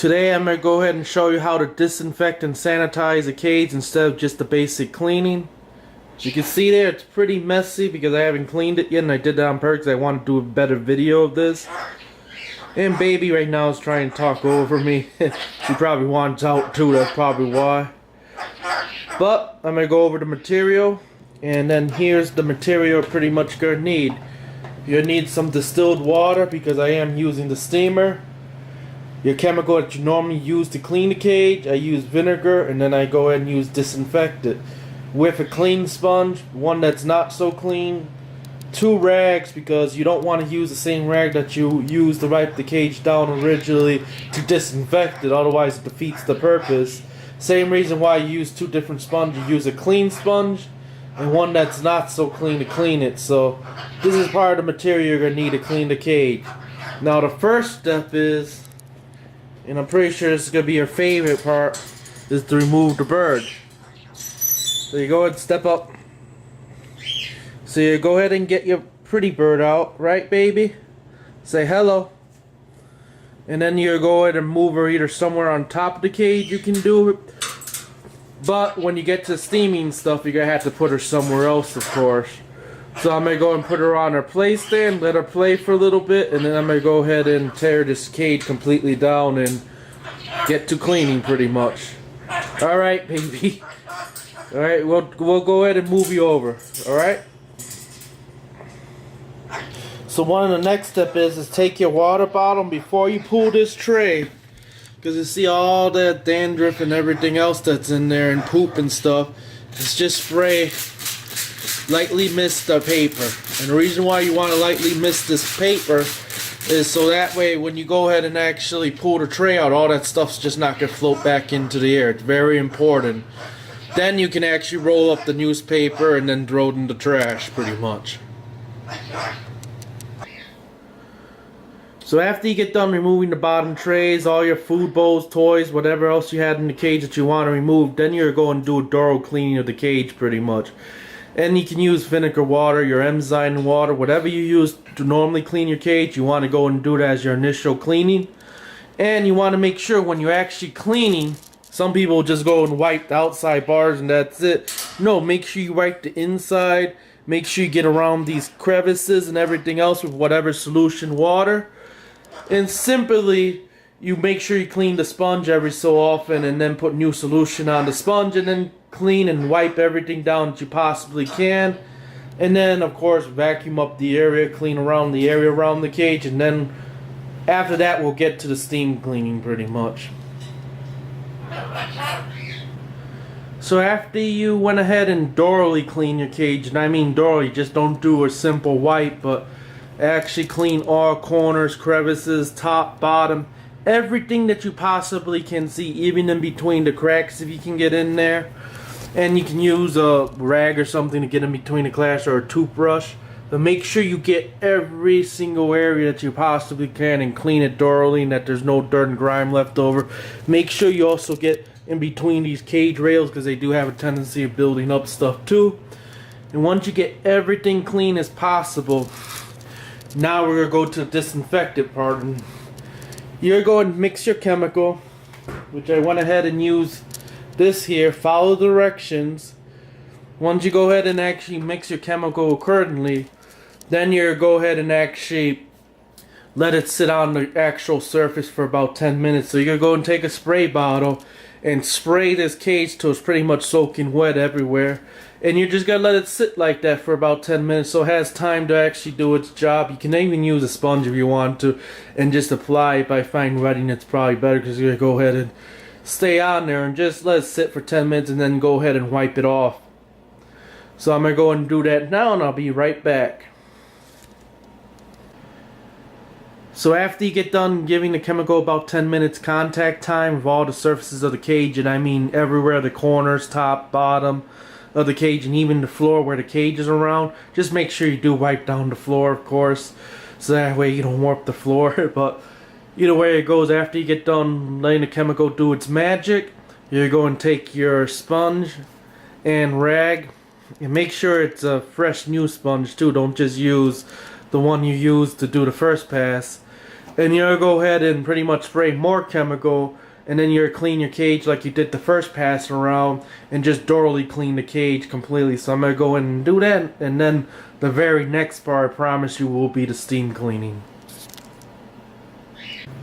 Today I'm going to go ahead and show you how to disinfect and sanitize a cage instead of just the basic cleaning. As you can see there, it's pretty messy because I haven't cleaned it yet, and I did that on purpose. I want to do a better video of this. And baby right now is trying to talk over me. She probably wants out too, that's probably why. But I'm going to go over the material, and then here's the material you're pretty much going to need. You'll need some distilled water because I am using the steamer. Your chemical that you normally use to clean the cage, I use vinegar, and then I go ahead and use disinfectant. With a clean sponge, one that's not so clean, 2 rags because you don't want to use the same rag that you used to wipe the cage down originally to disinfect it, otherwise it defeats the purpose. Same reason why you use 2 different sponges. You use a clean sponge and one that's not so clean to clean it. So this is part of the material you're going to need to clean the cage. Now the first step is, and I'm pretty sure this is going to be your favorite part, is to remove the bird. So you go ahead and step up. So you go ahead and get your pretty bird out, right baby? Say hello. And then you go ahead and move her either somewhere on top of the cage, you can do it. But when you get to steaming stuff, you're going to have to put her somewhere else, of course. So I'm going to go and put her on her play stand, let her play for a little bit, and then I'm going to go ahead and tear this cage completely down and get to cleaning pretty much. Alright baby. Alright, we'll go ahead and move you over. Alright? So one of the next step is take your water bottle before you pull this tray. Because you see all that dandruff and everything else that's in there and poop and stuff. It's just spray. Lightly mist the paper. And the reason why you want to lightly mist this paper is so that way when you go ahead and actually pull the tray out, all that stuff's just not going to float back into the air. It's very important. Then you can actually roll up the newspaper and then throw it in the trash pretty much. So after you get done removing the bottom trays, all your food bowls, toys, whatever else you had in the cage that you want to remove, then you're going to do a thorough cleaning of the cage pretty much. And you can use vinegar water, your enzyme water, whatever you use to normally clean your cage, you want to go and do that as your initial cleaning. And you want to make sure when you're actually cleaning, some people just go and wipe the outside bars and that's it. No, make sure you wipe the inside. Make sure you get around these crevices and everything else with whatever solution water. And simply, you make sure you clean the sponge every so often and then put new solution on the sponge and then clean and wipe everything down that you possibly can. And then, of course, vacuum up the area, clean around the area around the cage, and then after that, we'll get to the steam cleaning pretty much. So after you went ahead and thoroughly clean your cage, and I mean thoroughly, just don't do a simple wipe, but actually clean all corners, crevices, top, bottom, everything that you possibly can see, even in between the cracks if you can get in there. And you can use a rag or something to get in between the cracks or a toothbrush. But make sure you get every single area that you possibly can and clean it thoroughly and that there's no dirt and grime left over. Make sure you also get in between these cage rails because they do have a tendency of building up stuff too. And once you get everything clean as possible, now we're going to go to the disinfectant part. And you're going to mix your chemical, which I went ahead and used this here. Follow the directions. Once you go ahead and actually mix your chemical accordingly, then you go ahead and actually let it sit on the actual surface for about 10 minutes. So you're going to go and take a spray bottle and spray this cage till it's pretty much soaking wet everywhere. And you're just going to let it sit like that for about 10 minutes so it has time to actually do its job. You can even use a sponge if you want to and just apply it. But I find wetting it's probably better because you're going to go ahead and stay on there and just let it sit for 10 minutes and then go ahead and wipe it off. So I'm going to go and do that now and I'll be right back. So after you get done giving the chemical about 10 minutes contact time with all the surfaces of the cage, and I mean everywhere, the corners, top, bottom of the cage, and even the floor where the cage is around, just make sure you do wipe down the floor, of course, so that way you don't warp the floor. But either way it goes, after you get done letting the chemical do its magic, you're going to take your sponge and rag, and make sure it's a fresh new sponge too. Don't just use the one you used to do the first pass. And you're gonna go ahead and pretty much spray more chemical, and then you're clean your cage like you did the first pass around, and just thoroughly clean the cage completely. So I'm gonna go in and do that, and then the very next part, I promise you, will be the steam cleaning.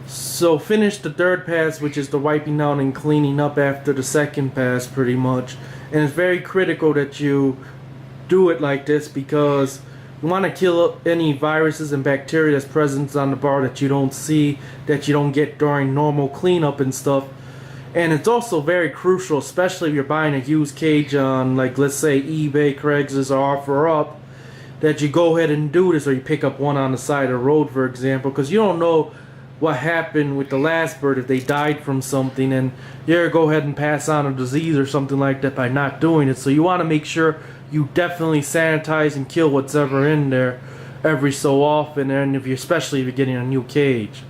So finish the third pass, which is the wiping down and cleaning up after the second pass pretty much. And it's very critical that you do it like this, because you want to kill any viruses and bacteria that's present on the bar that you don't see, that you don't get during normal cleanup and stuff. And it's also very crucial, especially if you're buying a used cage on, like, let's say eBay, Craigslist, or OfferUp, that you go ahead and do this, or you pick up one on the side of the road, for example, because you don't know what happened with the last bird, if they died from something, and you're go ahead and pass on a disease or something like that by not doing it. So you want to make sure you definitely sanitize and kill what's ever in there every so often, and especially if you're getting a new cage.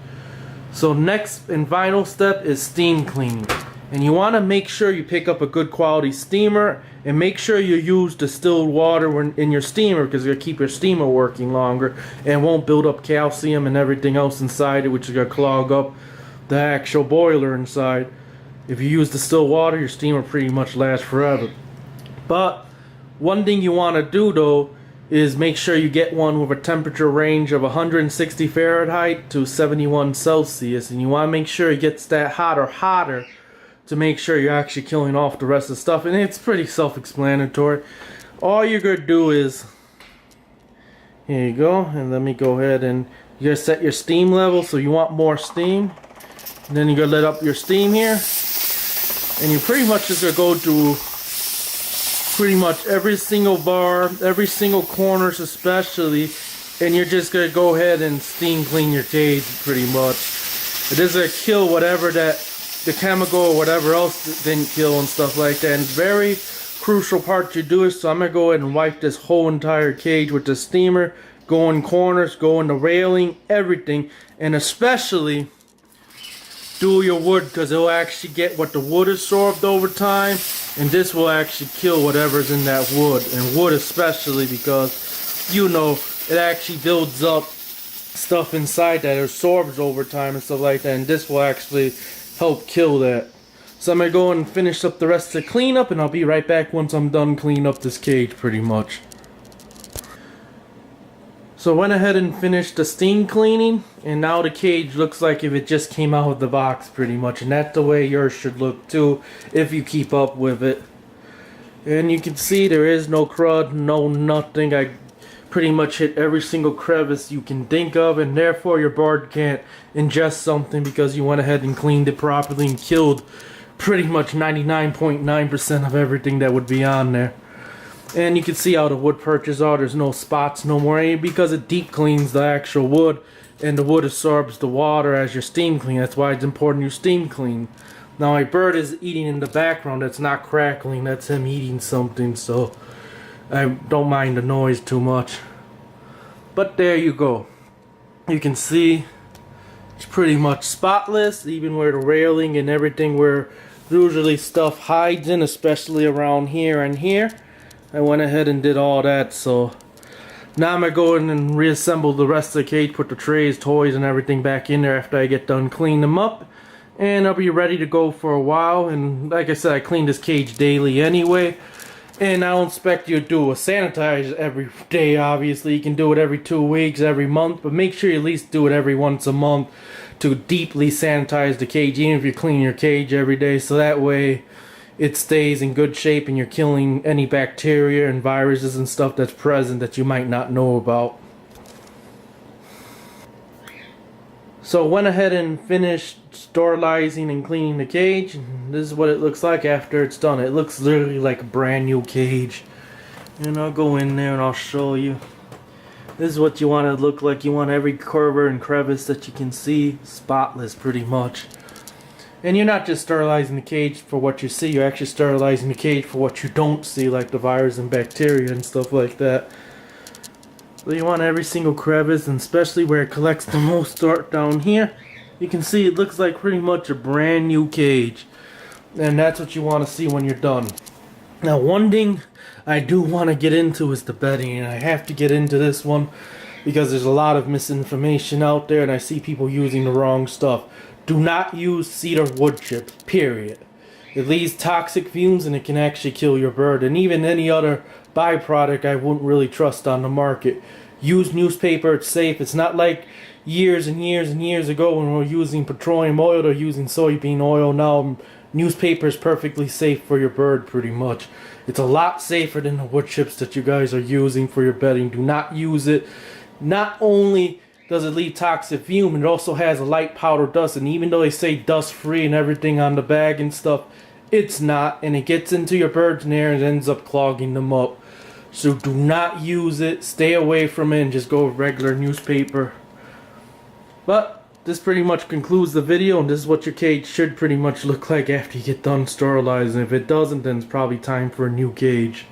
So next and final step is steam cleaning. And you want to make sure you pick up a good quality steamer, and make sure you use distilled water in your steamer, because it'll keep your steamer working longer and won't build up calcium and everything else inside it, which is going to clog up the actual boiler inside. If you use distilled water, your steamer pretty much lasts forever. But one thing you want to do though is make sure you get one with a temperature range of 160 Fahrenheit to 71 Celsius, and you want to make sure it gets that hot or hotter to make sure you're actually killing off the rest of the stuff. And it's pretty self-explanatory. All you're going to do is, here you go, and let me go ahead and you're going to set your steam level, so you want more steam. And then you're going to let up your steam here, and you pretty much just going to go through pretty much every single bar, every single corners especially, and you're just going to go ahead and steam clean your cage pretty much. It is going to kill whatever the chemical or whatever else didn't kill and stuff like that. And very crucial part to do it. So I'm going to go ahead and wipe this whole entire cage with the steamer, go in corners, go in the railing, everything. And especially do your wood, because it'll actually get what the wood absorbed over time, and this will actually kill whatever's in that wood. And wood especially, because you know it actually builds up stuff inside that absorbs over time and stuff like that, and this will actually help kill that. So I'm going to go and finish up the rest of the cleanup, and I'll be right back once I'm done cleaning up this cage pretty much. So I went ahead and finished the steam cleaning, and now the cage looks like if it just came out of the box pretty much, and that's the way yours should look too if you keep up with it. And you can see there is no crud, no nothing. I pretty much hit every single crevice you can think of, and therefore your bird can't ingest something because you went ahead and cleaned it properly and killed pretty much 99.9% of everything that would be on there. And you can see how the wood perches are. There's no spots no more, because it deep cleans the actual wood, and the wood absorbs the water as your steam clean. That's why it's important you steam clean. Now my bird is eating in the background. That's not crackling, that's him eating something, so I don't mind the noise too much. But there you go. You can see it's pretty much spotless, even where the railing and everything where usually stuff hides in, especially around here and here. I went ahead and did all that. So now I'm going to go in and reassemble the rest of the cage, put the trays, toys, and everything back in there after I get done cleaning them up. And I'll be ready to go for a while. And like I said, I clean this cage daily anyway. And I don't expect you to do a sanitize every day, obviously. You can do it every 2 weeks, every month. But make sure you at least do it every once a month to deeply sanitize the cage, even if you clean your cage every day. So that way it stays in good shape and you're killing any bacteria and viruses and stuff that's present that you might not know about. So went ahead and finished sterilizing and cleaning the cage. This is what it looks like after it's done. It looks literally like a brand new cage. And I'll go in there and I'll show you. This is what you want to look like. You want every curve and crevice that you can see spotless pretty much. And you're not just sterilizing the cage for what you see, you're actually sterilizing the cage for what you don't see, like the virus and bacteria and stuff like that. So you want every single crevice, and especially where it collects the most dirt down here. You can see it looks like pretty much a brand new cage. And that's what you want to see when you're done. Now one thing I do want to get into is the bedding, and I have to get into this one because there's a lot of misinformation out there and I see people using the wrong stuff. Do not use cedar wood chips, period. It leaves toxic fumes and it can actually kill your bird. And even any other byproduct I wouldn't really trust on the market. Use newspaper, it's safe. It's not like years and years and years ago when we were using petroleum oil or using soybean oil. Now newspaper is perfectly safe for your bird pretty much. It's a lot safer than the wood chips that you guys are using for your bedding. Do not use it. Not only does it leave toxic fume, it also has a light powder dust, and even though they say dust free and everything on the bag and stuff, it's not, and it gets into your bird's nest and ends up clogging them up. So do not use it, stay away from it, and just go with regular newspaper. But this pretty much concludes the video, and this is what your cage should pretty much look like after you get done sterilizing. If it doesn't, then it's probably time for a new cage.